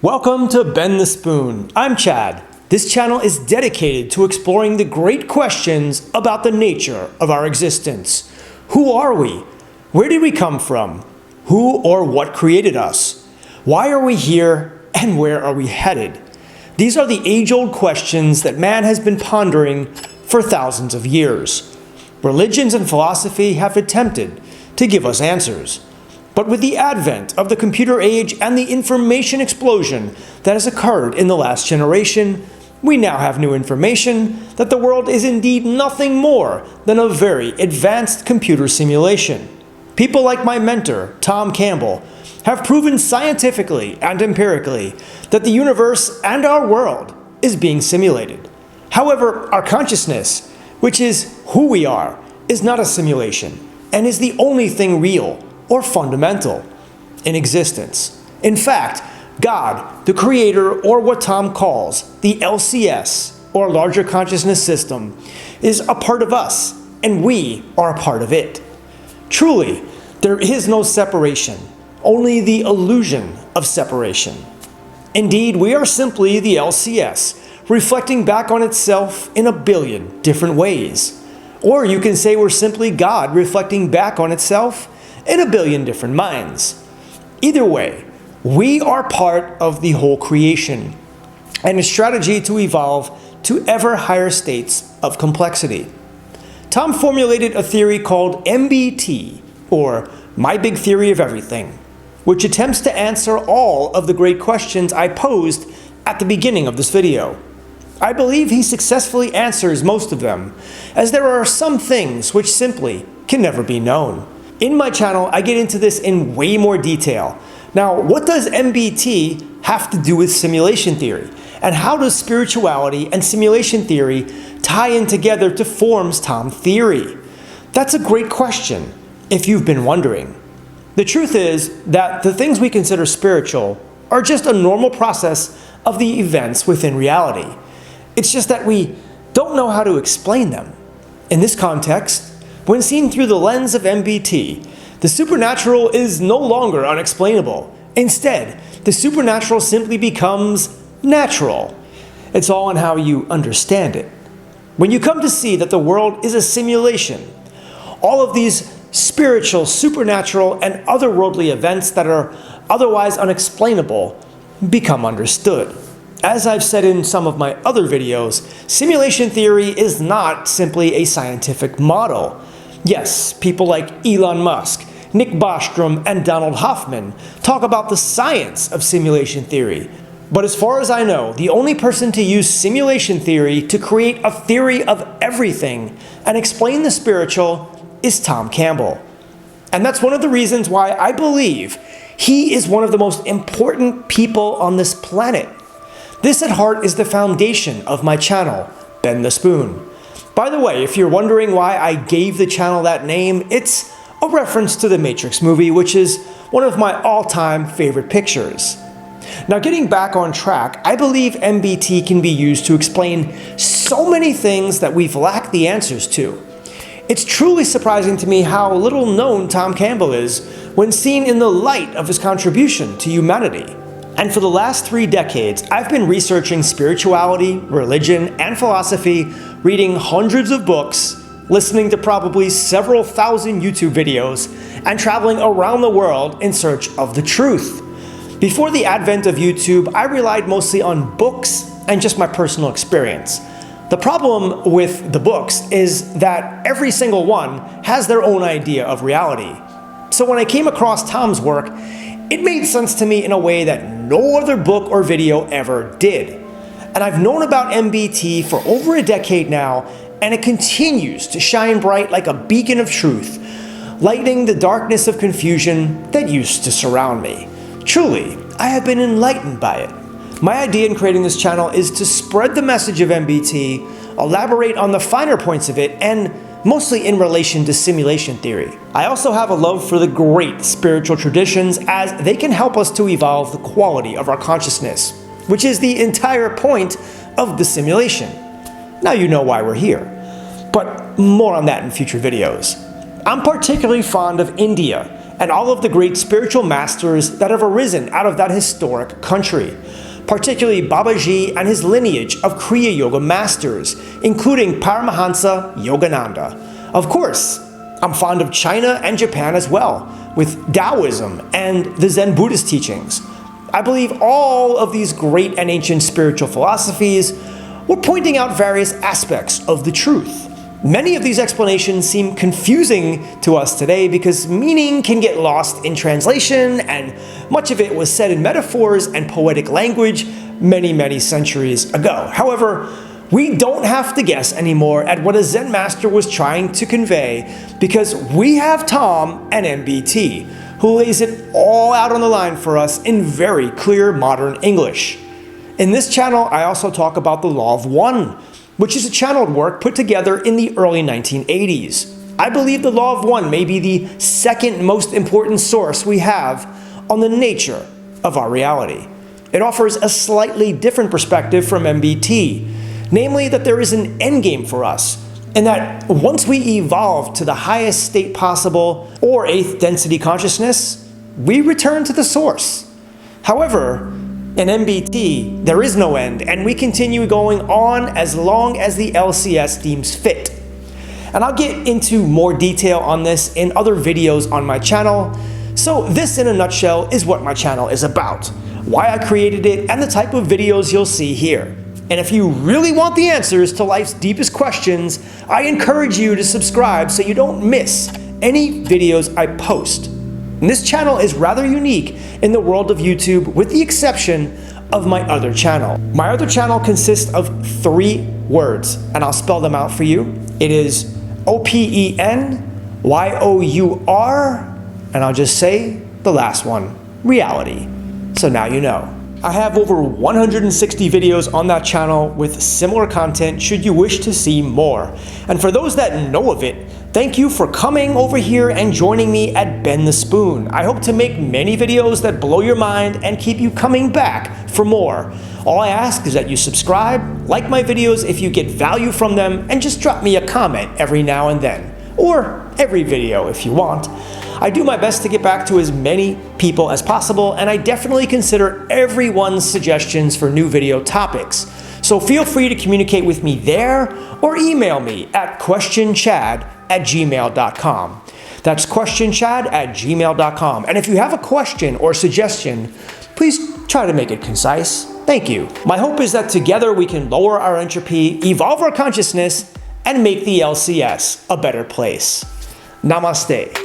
Welcome to Bend the Spoon. I'm Chad. This channel is dedicated to exploring the great questions about the nature of our existence. Who are we? Where did we come from? Who or what created us? Why are we here and where are we headed? These are the age-old questions that man has been pondering for thousands of years. Religions and philosophy have attempted to give us answers. But with the advent of the computer age and the information explosion that has occurred in the last generation, we now have new information that the world is indeed nothing more than a very advanced computer simulation. People like my mentor, Tom Campbell, have proven scientifically and empirically that the universe and our world is being simulated. However, our consciousness, which is who we are, is not a simulation and is the only thing real or fundamental in existence. In fact, God, the Creator, or what Tom calls the LCS, or Larger Consciousness System, is a part of us, and we are a part of it. Truly, there is no separation, only the illusion of separation. Indeed, we are simply the LCS, reflecting back on itself in a billion different ways. Or you can say we're simply God reflecting back on itself in a billion different minds. Either way, we are part of the whole creation and a strategy to evolve to ever higher states of complexity. Tom formulated a theory called MBT, or My Big Theory of Everything, which attempts to answer all of the great questions I posed at the beginning of this video. I believe he successfully answers most of them, as there are some things which simply can never be known. In my channel, I get into this in way more detail. Now, what does MBT have to do with simulation theory? And how does spirituality and simulation theory tie in together to form Tom's theory? That's a great question, if you've been wondering. The truth is that the things we consider spiritual are just a normal process of the events within reality. It's just that we don't know how to explain them. In this context, when seen through the lens of MBT, the supernatural is no longer unexplainable. Instead, the supernatural simply becomes natural. It's all in how you understand it. When you come to see that the world is a simulation, all of these spiritual, supernatural, and otherworldly events that are otherwise unexplainable become understood. As I've said in some of my other videos, simulation theory is not simply a scientific model. Yes, people like Elon Musk, Nick Bostrom, and Donald Hoffman talk about the science of simulation theory. But as far as I know, the only person to use simulation theory to create a theory of everything and explain the spiritual is Tom Campbell. And that's one of the reasons why I believe he is one of the most important people on this planet. This at heart is the foundation of my channel, Bend the Spoon. By the way, if you're wondering why I gave the channel that name, it's a reference to the Matrix movie, which is one of my all-time favorite pictures. Now, getting back on track, I believe MBT can be used to explain so many things that we've lacked the answers to. It's truly surprising to me how little known Tom Campbell is when seen in the light of his contribution to humanity. And for the last 3 decades, I've been researching spirituality, religion, and philosophy, reading hundreds of books, listening to probably several thousand YouTube videos, and traveling around the world in search of the truth. Before the advent of YouTube, I relied mostly on books and just my personal experience. The problem with the books is that every single one has their own idea of reality. So when I came across Tom's work, it made sense to me in a way that no other book or video ever did. And I've known about MBT for over a decade now, and it continues to shine bright like a beacon of truth, lightening the darkness of confusion that used to surround me. Truly, I have been enlightened by it. My idea in creating this channel is to spread the message of MBT, elaborate on the finer points of it, and mostly in relation to simulation theory. I also have a love for the great spiritual traditions, as they can help us to evolve the quality of our consciousness, which is the entire point of the simulation. Now you know why we're here, but more on that in future videos. I'm particularly fond of India and all of the great spiritual masters that have arisen out of that historic country, particularly Babaji and his lineage of Kriya Yoga masters, including Paramahansa Yogananda. Of course, I'm fond of China and Japan as well, with Taoism and the Zen Buddhist teachings. I believe all of these great and ancient spiritual philosophies were pointing out various aspects of the truth. Many of these explanations seem confusing to us today because meaning can get lost in translation, and much of it was said in metaphors and poetic language many centuries ago. However, we don't have to guess anymore at what a Zen master was trying to convey because we have Tom and MBT, who lays it all out on the line for us in very clear modern English. In this channel, I also talk about the Law of One, which is a channeled work put together in the early 1980s. I believe the Law of One may be the second most important source we have on the nature of our reality. It offers a slightly different perspective from MBT, namely that there is an endgame for us, and that once we evolve to the highest state possible, or 8th density consciousness, we return to the source. However, in MBT, there is no end, and we continue going on as long as the LCS deems fit. And I'll get into more detail on this in other videos on my channel. So this, in a nutshell, is what my channel is about, why I created it, and the type of videos you'll see here. And if you really want the answers to life's deepest questions, I encourage you to subscribe so you don't miss any videos I post. And this channel is rather unique in the world of YouTube, with the exception of my other channel. My other channel consists of 3 words, and I'll spell them out for you. It is OPENYOUR, and I'll just say the last one, reality. So now you know. I have over 160 videos on that channel with similar content should you wish to see more. And for those that know of it, thank you for coming over here and joining me at Bend the Spoon. I hope to make many videos that blow your mind and keep you coming back for more. All I ask is that you subscribe, like my videos if you get value from them, and just drop me a comment every now and then, or every video if you want. I do my best to get back to as many people as possible, and I definitely consider everyone's suggestions for new video topics. So feel free to communicate with me there or email me at questionchad@gmail.com. That's questionchad@gmail.com. And if you have a question or suggestion, please try to make it concise. Thank you. My hope is that together we can lower our entropy, evolve our consciousness, and make the LCS a better place. Namaste.